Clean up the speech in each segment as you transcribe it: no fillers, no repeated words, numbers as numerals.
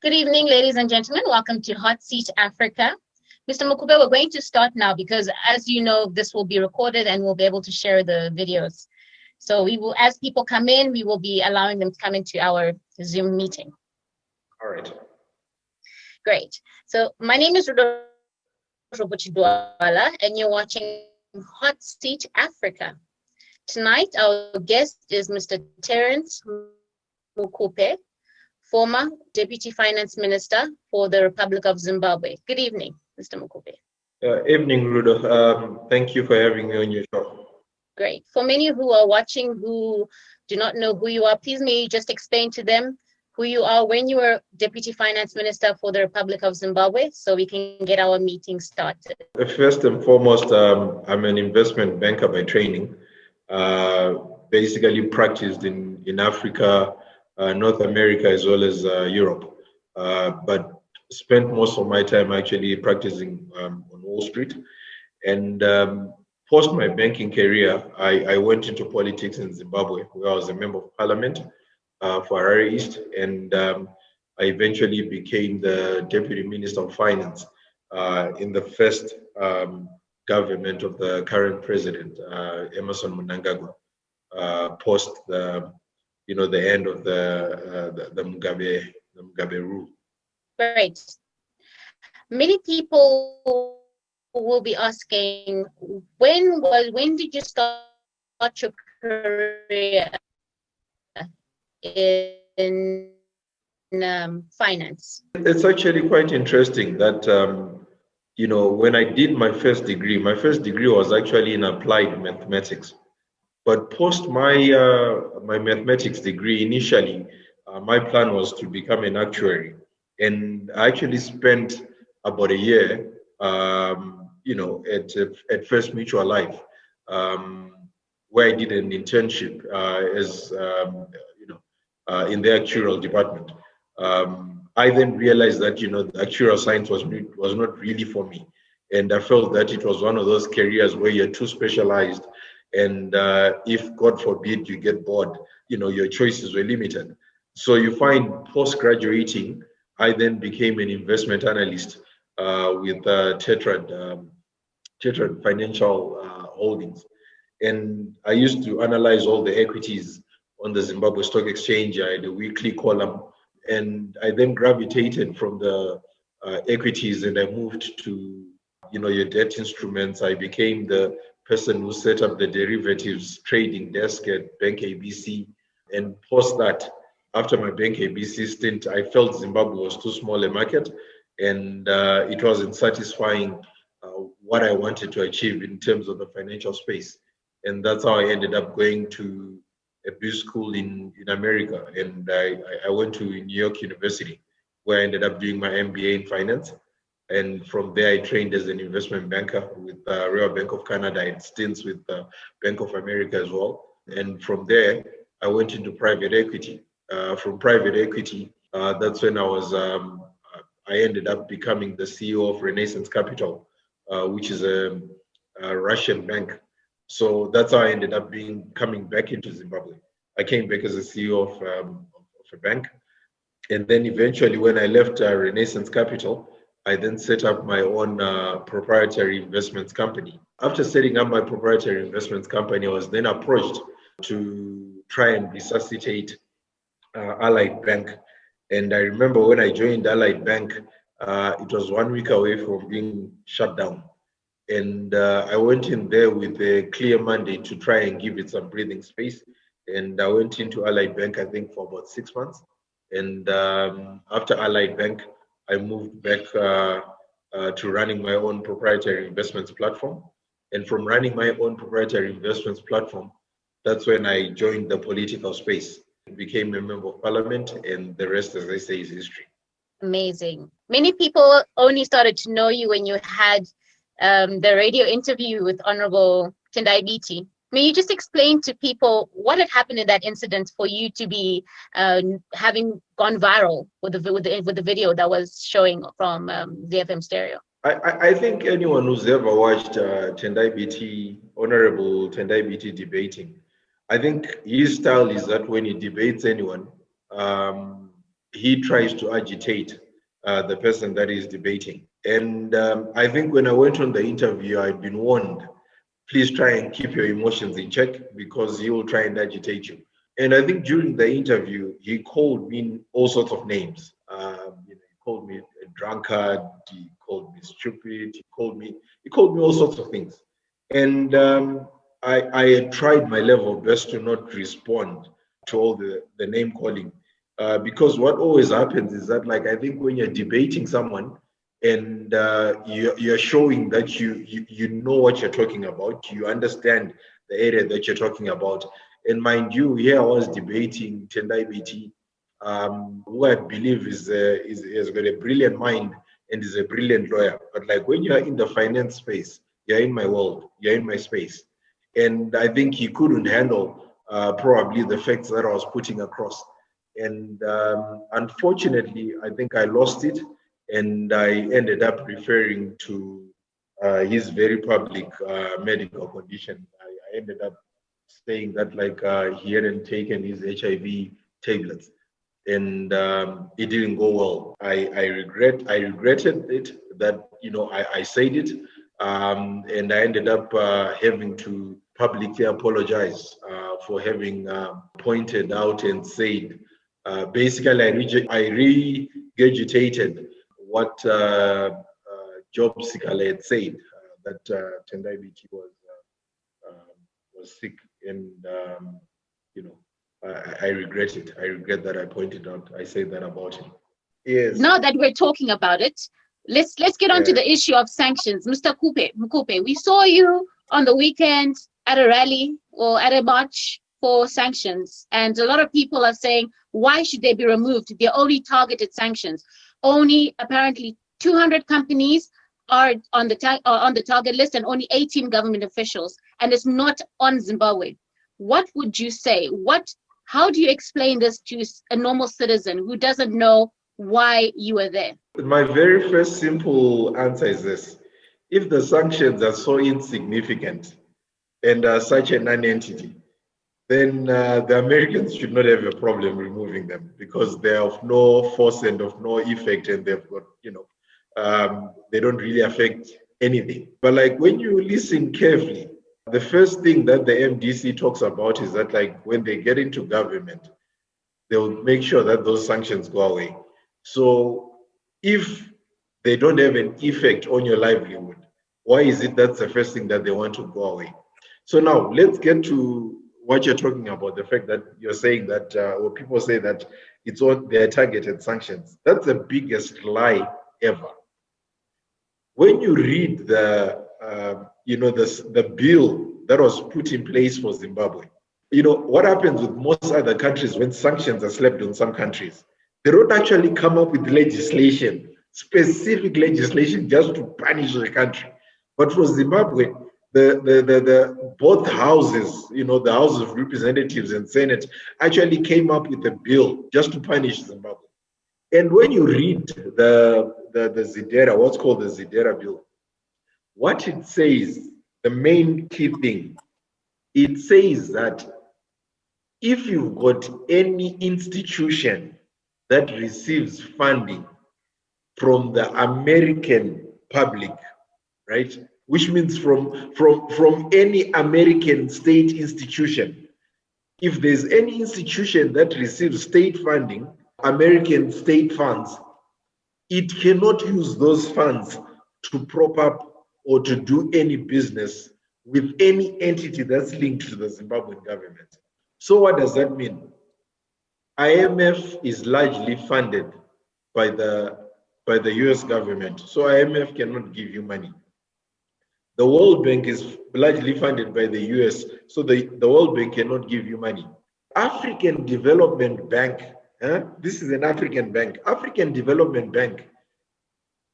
Good evening, ladies and gentlemen. Welcome to Hot Seat Africa. Mr. Mukupe, we're going to start now because, as you know, this will be recorded and we'll be able to share the videos. So we will, as people come in, we will be allowing them to come into our Zoom meeting. All right. Great. So my name is Rudo Robochidwala, and you're watching Hot Seat Africa. Tonight, our guest is Mr. Terence Mukupe, former Deputy Finance Minister for the Republic of Zimbabwe. Good evening, Mr. Mukupe. Evening, Rudo. Thank you for having me on your show. Great. For many who are watching who do not know who you are, please may you just explain to them who you are when you were Deputy Finance Minister for the Republic of Zimbabwe so we can get our meeting started. First and foremost, I'm an investment banker by training, basically practiced in Africa, North America, as well as Europe, but spent most of my time actually practicing on Wall Street. And post my banking career, I went into politics in Zimbabwe, where I was a member of parliament for Harare East, and I eventually became the Deputy Minister of Finance in the first government of the current president, Emerson Mnangagwa, post the end of the Mugabe rule. Great. Many people will be asking, when did you start your career in finance? It's actually quite interesting that when I did my first degree was actually in applied mathematics. But post my mathematics degree, initially, my plan was to become an actuary, and I actually spent about a year, at First Mutual Life, where I did an internship as in the actuarial department. I then realized that the actuarial science was not really for me, and I felt that it was one of those careers where you're too specialized. And if, God forbid, you get bored, your choices were limited. So you find post-graduating, I then became an investment analyst with Tetrad Financial Holdings. And I used to analyze all the equities on the Zimbabwe Stock Exchange. I had a weekly column. And I then gravitated from the equities and I moved to, your debt instruments. I became the person who set up the derivatives trading desk at Bank ABC. And post that, after my Bank ABC stint, I felt Zimbabwe was too small a market, and it wasn't satisfying what I wanted to achieve in terms of the financial space. And that's how I ended up going to a business school in America. And I went to New York University, where I ended up doing my MBA in finance. And from there, I trained as an investment banker with Royal Bank of Canada. I had stints with Bank of America as well. And from there, I went into private equity. From private equity, that's when I ended up becoming the CEO of Renaissance Capital, which is a Russian bank. So that's how I ended up coming back into Zimbabwe. I came back as a CEO of a bank. And then eventually, when I left Renaissance Capital, I then set up my own proprietary investments company. After setting up my proprietary investments company, I was then approached to try and resuscitate Allied Bank. And I remember when I joined Allied Bank, it was 1 week away from being shut down. And I went in there with a clear mandate to try and give it some breathing space. And I went into Allied Bank, I think, for about 6 months. And after Allied Bank, I moved back to running my own proprietary investments platform. And from running my own proprietary investments platform, that's when I joined the political space. Became a member of parliament, and the rest, as I say, is history. Amazing. Many people only started to know you when you had the radio interview with Honorable Tendai Biti. May you just explain to people what had happened in that incident for you to be having gone viral with the video that was showing from the FM stereo? I think anyone who's ever watched Tendai Biti, Honorable Tendai Biti debating, I think his style is that when he debates anyone, he tries to agitate the person that is debating. And I think when I went on the interview, I'd been warned, please try and keep your emotions in check because he will try and agitate you. And I think during the interview, he called me all sorts of names. He called me a drunkard. He called me stupid. He called me all sorts of things. And I had tried my level best to not respond to all the name calling, because what always happens is that, like, I think when you're debating someone and you're showing that you know what you're talking about, you understand the area that you're talking about. And mind you, here I was debating Tendai BT, who I believe has got a brilliant mind and is a brilliant lawyer. But like when you're in the finance space, you're in my world, you're in my space. And I think he couldn't handle probably the facts that I was putting across. And unfortunately, I think I lost it, and I ended up referring to his very public medical condition. I ended up saying that, like, he hadn't taken his HIV tablets, and it didn't go well. I regretted it, that I said it, and I ended up having to publicly apologize for having pointed out and said, basically, I regurgitated what Job Sikale had said, that Tendai Biti was sick, and I regret it. I regret that I pointed out. I said that about him. Yes. Now that we're talking about it, let's get on to the issue of sanctions. Mr. Mukupe, we saw you on the weekend at a rally or at a march for sanctions, and a lot of people are saying, why should they be removed? They're only targeted sanctions. Only apparently 200 companies are on the target list, and only 18 government officials, and it's not on Zimbabwe. What would you say? How do you explain this to a normal citizen who doesn't know why you were there? My very first simple answer is this: if the sanctions are so insignificant and are such a non-entity, then the Americans should not have a problem removing them, because they're of no force and of no effect, and they've got, they don't really affect anything. But like, when you listen carefully, the first thing that the MDC talks about is that, like, when they get into government, they'll make sure that those sanctions go away. So if they don't have an effect on your livelihood, why is it that's the first thing that they want to go away? So now let's get to what you're talking about, the fact that you're saying that, or people say that it's on their targeted sanctions. That's the biggest lie ever. When you read the bill that was put in place for Zimbabwe, what happens with most other countries when sanctions are slapped on some countries? They don't actually come up with legislation, specific legislation, just to punish the country. But for Zimbabwe, the both houses, the House of Representatives and Senate, actually came up with a bill just to punish Zimbabwe. And when you read the Zidera, what's called the Zidera bill, what it says, the main key thing, it says that if you've got any institution that receives funding from the American public, right? Which means from any American state institution. If there's any institution that receives state funding, American state funds, it cannot use those funds to prop up or to do any business with any entity that's linked to the Zimbabwean government. So what does that mean? IMF is largely funded by the US government. So IMF cannot give you money. The World Bank is largely funded by the US. So the World Bank cannot give you money. African Development Bank, this is an African bank. African Development Bank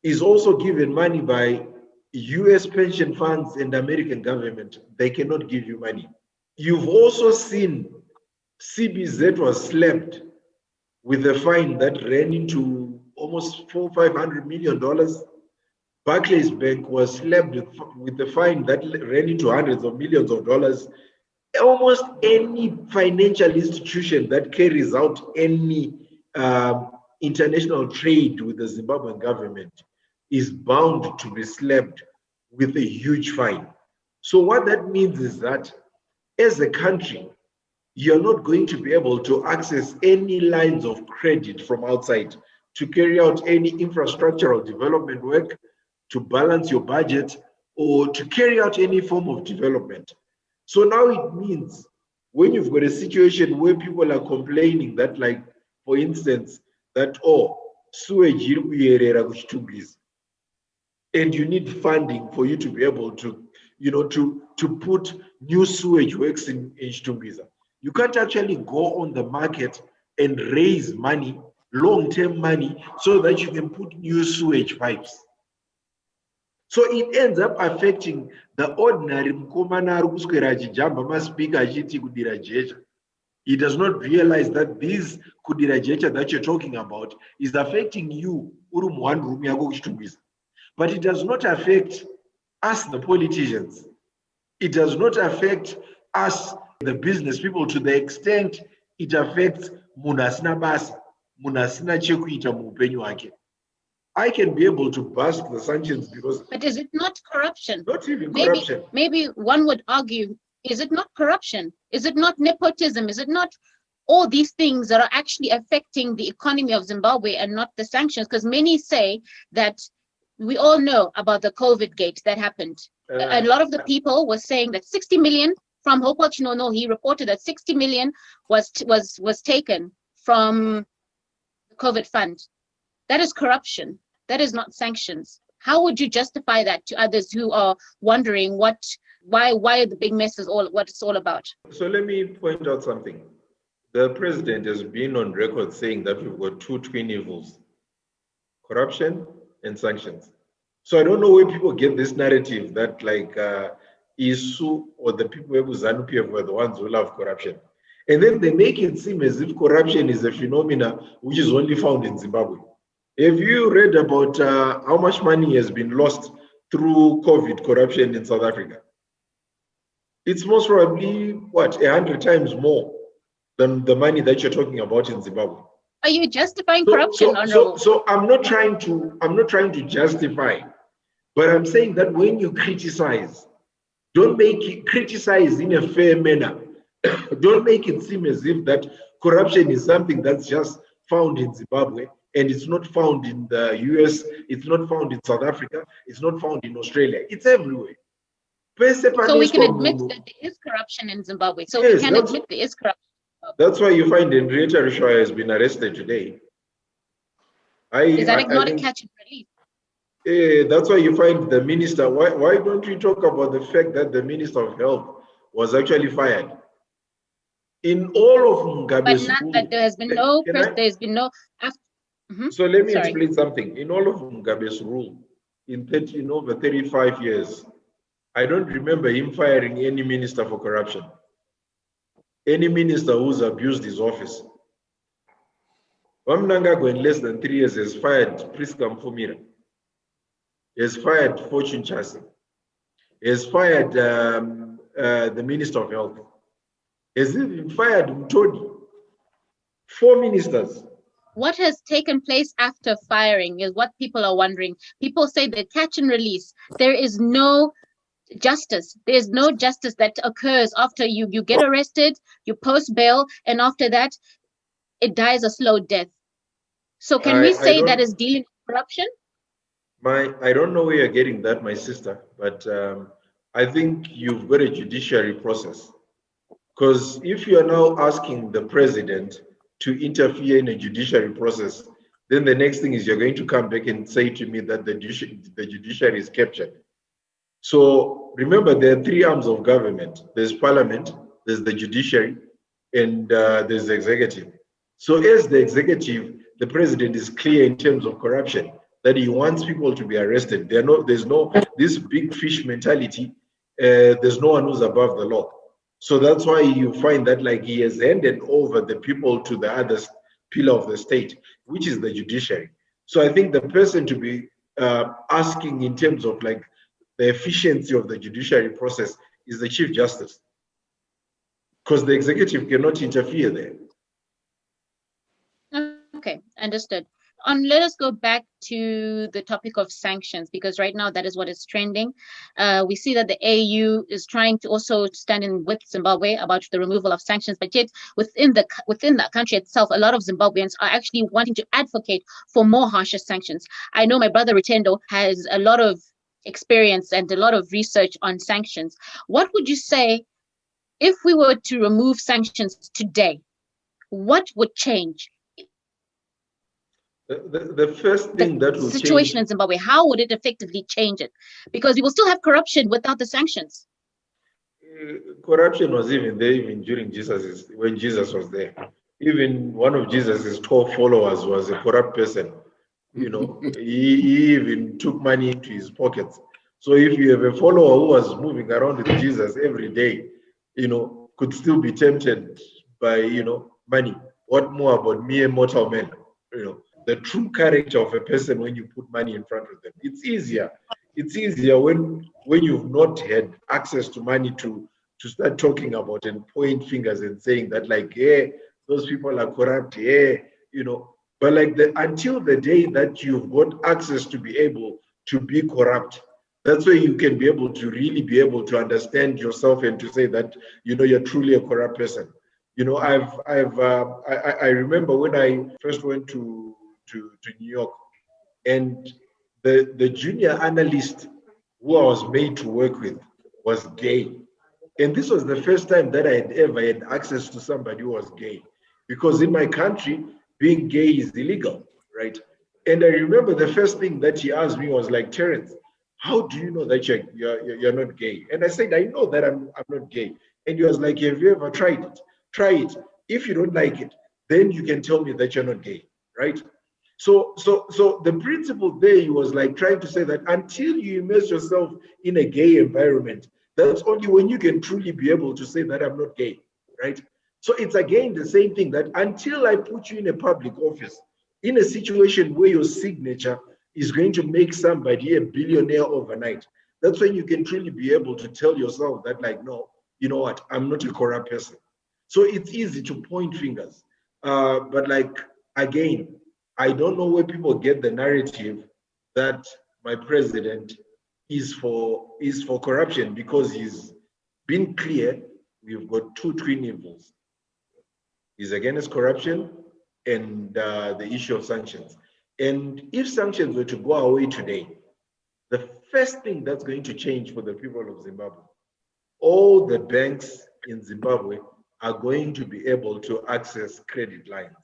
is also given money by US pension funds and American government. They cannot give you money. You've also seen CBZ was slapped with a fine that ran into almost $500 million. Barclays Bank was slapped with a fine that ran into hundreds of millions of dollars. Almost any financial institution that carries out any international trade with the Zimbabwean government is bound to be slapped with a huge fine. So what that means is that as a country, you're not going to be able to access any lines of credit from outside to carry out any infrastructural development work, to balance your budget, or to carry out any form of development. So now it means when you've got a situation where people are complaining that, like, for instance, that, oh, sewage iri kuyerera kuchitungwiza, and you need funding for you to be able to, to put new sewage works in Chitungwiza. You can't actually go on the market and raise money, long-term money, so that you can put new sewage pipes. So it ends up affecting the ordinary mkomana ari kuswera achijamba maspika achiti kudira jecha. He does not realize that this kudira jecha that you're talking about is affecting you uri muone room yako kuchitungwiza. But it does not affect us, the politicians. It does not affect us, the business people, to the extent it affects munhu asina basa, munhu asina chekuita muupenyu hwake. I can be able to bust the sanctions because... But is it not corruption? Not even corruption. Maybe one would argue, is it not corruption? Is it not nepotism? Is it not all these things that are actually affecting the economy of Zimbabwe and not the sanctions? Because many say that we all know about the COVID gate that happened. A lot of the people were saying that 60 million from Hopewell Chinono, he reported that 60 million was taken from the COVID fund. That is corruption. That is not sanctions. How would you justify that to others who are wondering why the big mess is what it's all about? So let me point out something. The president has been on record saying that we've got two twin evils: corruption and sanctions. So I don't know where people get this narrative that, like, Isu or the people of ZANU-PF were the ones who love corruption. And then they make it seem as if corruption is a phenomena which is only found in Zimbabwe. Have you read about how much money has been lost through COVID corruption in South Africa? It's most probably, 100 times more than the money that you're talking about in Zimbabwe. Are you justifying corruption, Honorable? So I'm not trying to justify, but I'm saying that when you criticize, don't make it criticize in a fair manner. Don't make it seem as if that corruption is something that's just found in Zimbabwe and it's not found in the US, it's not found in South Africa, it's not found in Australia. It's everywhere. So we can admit that there is corruption in Zimbabwe. So yes, we can admit there is corruption. That's why you find Henrietta Rishwaya has been arrested today. Is that not a catch and release? That's why you find the minister. Why don't we talk about the fact that the minister of health was actually fired? In all of Mugabe's rule, that there has been no there's been no So let me explain something. In all of Mugabe's rule, in over 35 years, I don't remember him firing any minister for corruption. Any minister who's abused his office. Wamnangagwa in less than 3 years has fired Priska Mfumira, has fired Fortune Chasi, has fired the Minister of Health, has even fired Mtodi. 4 ministers. What has taken place after firing is what people are wondering. People say that catch and release. There is no justice. There's no justice that occurs after you get arrested, you post bail, and after that, it dies a slow death. So can we say that is dealing with corruption? I don't know where you're getting that, my sister, but I think you've got a judiciary process. Because if you are now asking the president to interfere in a judiciary process, then the next thing is you're going to come back and say to me that the judiciary is captured. So remember, there are 3 arms of government. There's parliament, there's the judiciary, and there's the executive. So as the executive, the president is clear in terms of corruption, that he wants people to be arrested. There's no this big fish mentality. There's no one who's above the law. So that's why you find that, like, he has handed over the people to the other pillar of the state, which is the judiciary. So I think the person to be asking in terms of, like, the efficiency of the judiciary process is the Chief Justice, because the executive cannot interfere there. Okay, Understood. Let us go back to the topic of sanctions, because right now that is what is trending. We see that the AU is trying to also stand in with Zimbabwe about the removal of sanctions, but yet within the country itself, a lot of Zimbabweans are actually wanting to advocate for more harsher sanctions. I know my brother Rutendo has a lot of experience and a lot of research on sanctions. What would you say if we were to remove sanctions today? What would change? The first thing that will situation change, in Zimbabwe, how would it effectively change it? Because we will still have corruption without the sanctions. corruption was even there even during when Jesus was there. Even one of Jesus's 12 followers was a corrupt person. You know, he even took money into his pockets. So if you have a follower who was moving around with Jesus every day, you know, could still be tempted by, you know, money. What more about mere mortal men? You know, the true character of a person when you put money in front of them. It's easier. It's easier when you've not had access to money to start talking about and point fingers and saying that, like, yeah, those people are corrupt, yeah, you know. But like until the day that you've got access to be able to be corrupt, that's where you can be able to really be able to understand yourself and to say that, you know, you're truly a corrupt person. You know, I remember when I first went to New York, and the junior analyst who I was made to work with was gay. And this was the first time that I had ever had access to somebody who was gay. Because in my country, being gay is illegal, right? And I remember the first thing that he asked me was like, Terence, how do you know that you're not gay? And I said, I know that I'm not gay. And he was like, have you ever tried it? Try it. If you don't like it, then you can tell me that you're not gay, right? So the principle there, he was like trying to say that until you immerse yourself in a gay environment, that's only when you can truly be able to say that I'm not gay, right? So it's again the same thing, that until I put you in a public office, in a situation where your signature is going to make somebody a billionaire overnight, that's when you can truly be able to tell yourself that, like, no, you know what, I'm not a corrupt person. So it's easy to point fingers. But like, again, I don't know where people get the narrative that my president is for corruption, because he's been clear. We've got two twin evils. He's against corruption and the issue of sanctions. And if sanctions were to go away today, the first thing that's going to change for the people of Zimbabwe, all the banks in Zimbabwe are going to be able to access credit lines.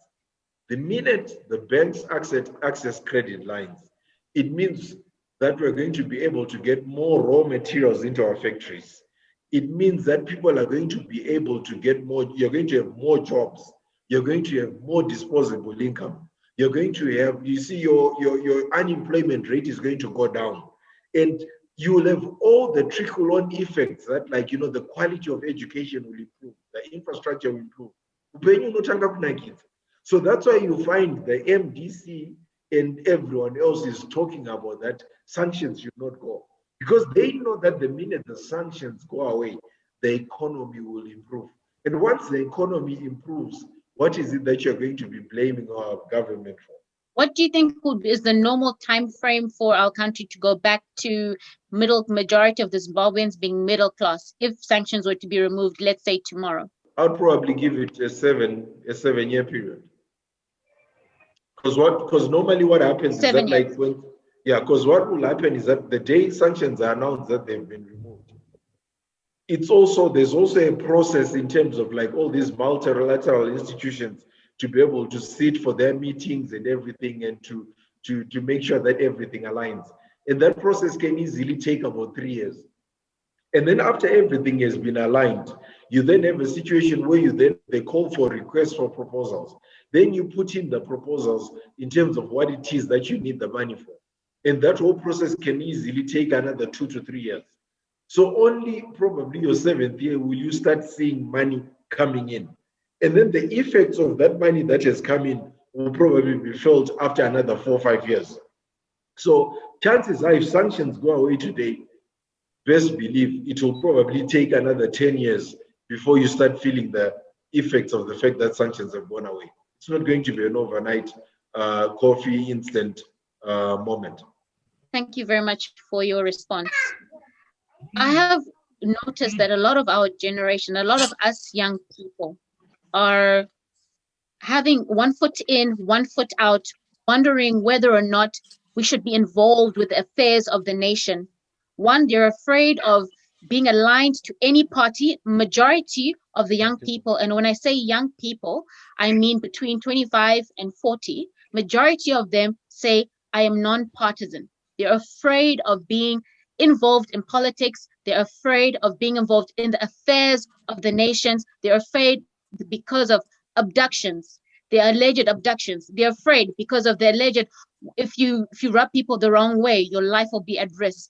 The minute the banks access credit lines, it means that we're going to be able to get more raw materials into our factories. It means that people are going to be able to get more, you're going to have more jobs. You're going to have more disposable income. You're going to have, you see, your unemployment rate is going to go down. And you will have all the trickle-on effects that, like, you know, the quality of education will improve, the infrastructure will improve. So that's why you find the MDC and everyone else is talking about that sanctions should not go. Because they know that the minute the sanctions go away, the economy will improve. And once the economy improves, what is it that you're going to be blaming our government for? What do you think is the normal time frame for our country to go back to majority of the Zimbabweans being middle class if sanctions were to be removed, let's say tomorrow? I'd probably give it a 7-year period. Because normally what happens is that, like, because what will happen is that the day sanctions are announced that they've been removed, there's also a process in terms of, like, all these multilateral institutions to be able to sit for their meetings and everything, and to make sure that everything aligns. And that process can easily take about 3 years. And then after everything has been aligned, you then have a situation where they call for requests for proposals. Then you put in the proposals in terms of what it is that you need the money for. And that whole process can easily take another 2 to 3 years. So only probably your 7th year will you start seeing money coming in. And then the effects of that money that has come in will probably be felt after another 4 or 5 years. So chances are, if sanctions go away today, best believe it will probably take another 10 years before you start feeling the effects of the fact that sanctions have gone away. It's not going to be an overnight coffee instant moment. Thank you very much for your response. I have noticed that a lot of our generation, a lot of us young people are having one foot in, one foot out, wondering whether or not we should be involved with the affairs of the nation. One, they're afraid of being aligned to any party. Majority of the young people, and when I say young people, I mean between 25 and 40, majority of them say, I am non-partisan. They're afraid of being involved in politics. They're afraid of being involved in the affairs of the nations. They're afraid because of abductions, the alleged abductions. They're afraid because of the alleged, if you rub people the wrong way, your life will be at risk.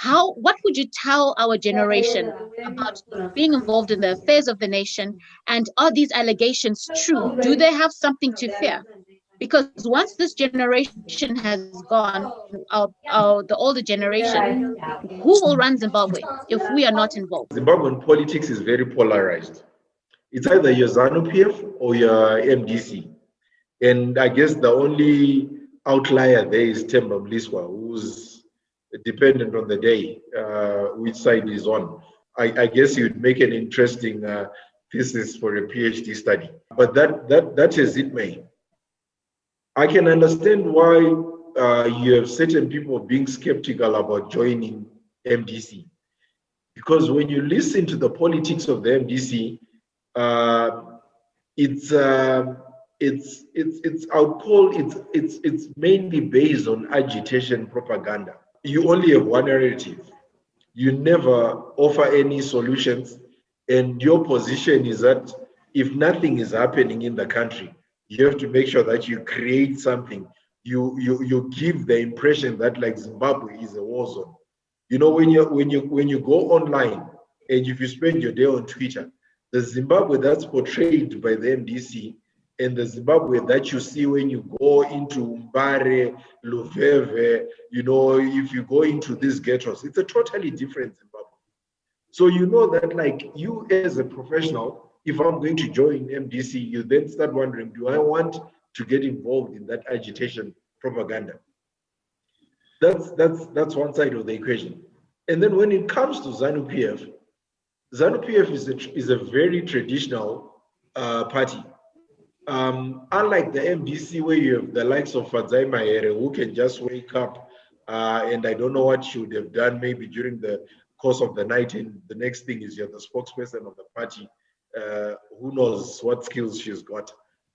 What would you tell our generation about being involved in the affairs of the nation? And are these allegations true? Do they have something to fear? Because once this generation has gone, the older generation, who will run Zimbabwe if we are not involved? Zimbabwean politics is very polarized. It's either your ZANU-PF or your MDC. And I guess the only outlier there is Themba Mliswa, who's dependent on the day, which side is on. I guess you'd make an interesting thesis for a PhD study. But that as it may. I can understand why you have certain people being skeptical about joining MDC. Because when you listen to the politics of the MDC, it's mainly based on agitation propaganda. You only have one narrative. You never offer any solutions, and your position is that if nothing is happening in the country, you have to make sure that you create something. You give the impression that like Zimbabwe is a war zone. You know, when you go online and if you spend your day on Twitter, the Zimbabwe that's portrayed by the MDC and the Zimbabwe that you see when you go into Mbare, Luveve, you know, if you go into these ghettos, it's a totally different Zimbabwe. So you know that like you as a professional, if I'm going to join MDC, you then start wondering, do I want to get involved in that agitation propaganda? That's one side of the equation. And then when it comes to ZANU-PF, ZANU-PF is a very traditional party. Unlike the MDC, where you have the likes of Fadzai Mahere, who can just wake up and I don't know what she would have done maybe during the course of the night, and the next thing is you're the spokesperson of the party. Who knows what skills she's got?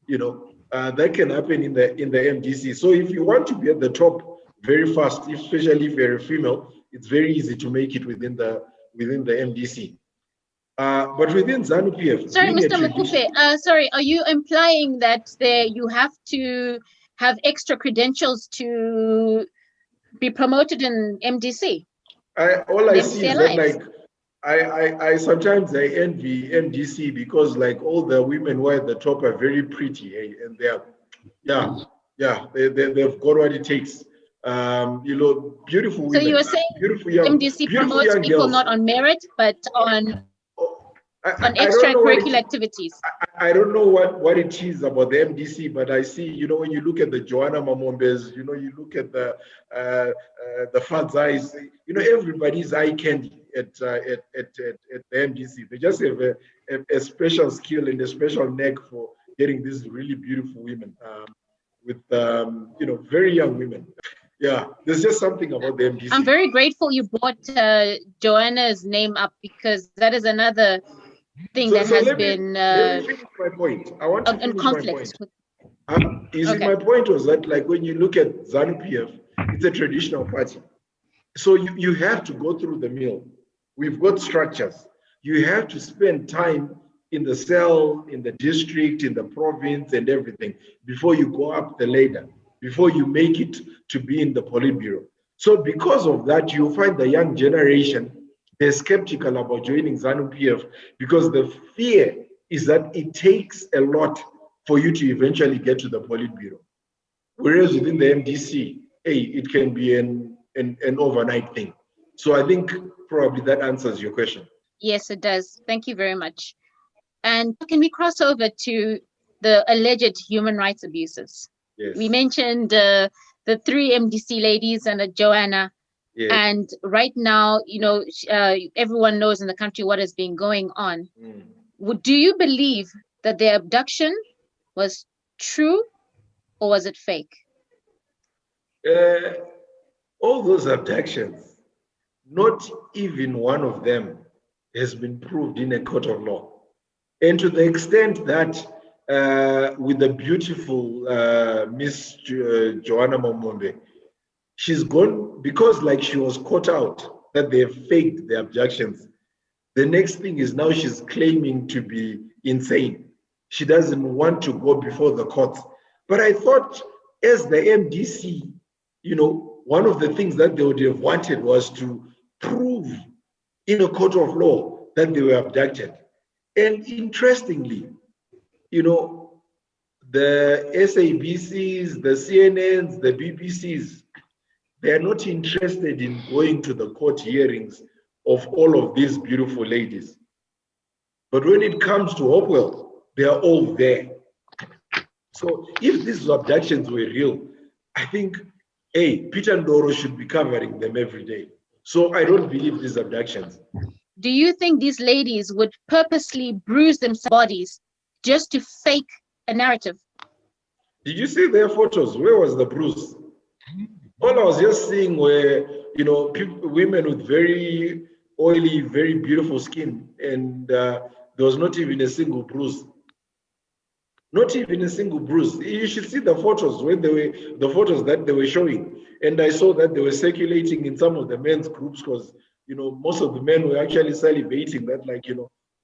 You know, that can happen in the MDC. So if you want to be at the top very fast, especially if you're a female, it's very easy to make it within the MDC. But within ZANU-PF, sorry, Mr. Mukupe, sorry, are you implying that you have to have extra credentials to be promoted in MDC? All I see is that like I sometimes I envy MDC because like all the women who are at the top are very pretty, and they're they've got what it takes. You know, beautiful women. So you were saying beautiful young, MDC beautiful promotes young people girls. not on merit, but on I extracurricular activities. I don't know what it is about the MDC, but I see, you know, when you look at the Joanna Mamombes, you know, you look at the Fadzais, you know, everybody's eye candy at the MDC. They just have a special skill and a special neck for getting these really beautiful women with, you know, very young women. Yeah, there's just something about the MDC. I'm very grateful you brought Joanna's name up because that is another thing that has been let me finish my point. I want to finish my point. My point was that like when you look at ZANU-PF, it's a traditional party. So you have to go through the mill. We've got structures. You have to spend time in the cell, in the district, in the province and everything before you go up the ladder, before you make it to be in the Politburo. So because of that, you find the young generation, they're skeptical about joining ZANU-PF because the fear is that it takes a lot for you to eventually get to the Politburo. Whereas within the MDC, it can be an overnight thing. So I think probably that answers your question. Yes, it does. Thank you very much. And can we cross over to the alleged human rights abuses? Yes. We mentioned the three MDC ladies and a Joanna. Yes. And right now, everyone knows in the country what has been going on. Do you believe that the abduction was true or was it fake? All those abductions, not even one of them has been proved in a court of law. And to the extent that with the beautiful Miss Joanna Momombe, she's gone, because like she was caught out that they have faked the abductions. The next thing is now she's claiming to be insane. She doesn't want to go before the courts. But I thought, as the MDC, one of the things that they would have wanted was to prove in a court of law that they were abducted. And interestingly, the SABCs, the CNNs, the BBCs, they are not interested in going to the court hearings of all of these beautiful ladies. But when it comes to Hopewell, they are all there. So if these abductions were real, I think, Peter Ndoro should be covering them every day. So I don't believe these abductions. Do you think these ladies would purposely bruise themselves bodies just to fake a narrative? Did you see their photos? Where was the bruise? All I was just seeing were, women with very oily, very beautiful skin, and there was not even a single bruise. Not even a single bruise. You should see the photos the photos that they were showing, and I saw that they were circulating in some of the men's groups because most of the men were actually salivating that,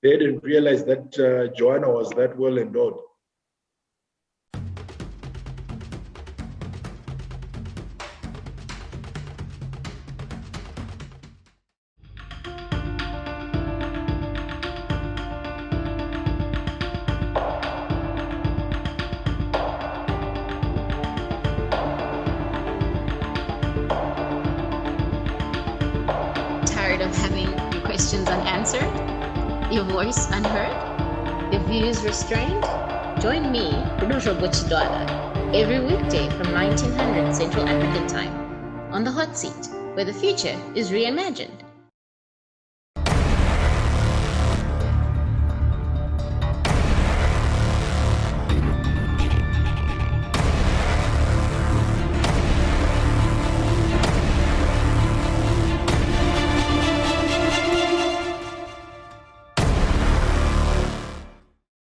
they didn't realize that Joanna was that well endowed. Tired of having your questions unanswered, your voice unheard, your views restrained? Join me, Rujo Buchidwala, every weekday from 1900 Central African Time on The Hot Seat, where the future is reimagined.